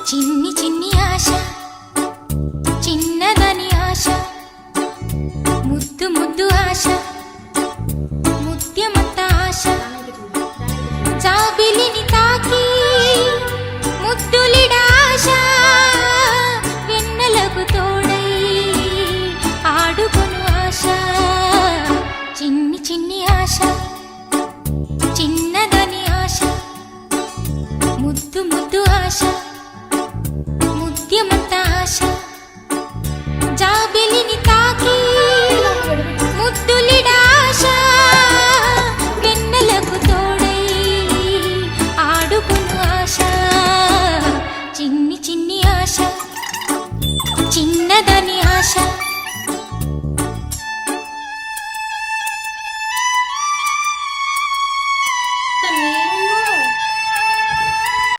చిన్ని చిన్ని ఆశ చిన్నదని ఆశ ముద్దు ముద్దు ఆశ ముత్యమంత ఆశ జాబిలిని తాకి ముద్దులిడ ఆశ వెన్నెలకు తోడై ఆడుకొను ఆశ చిన్ని చిన్ని ఆశ చిన్నదని ఆశ ముద్దు ముద్దు ఆశ ముత్యమంత ఆశ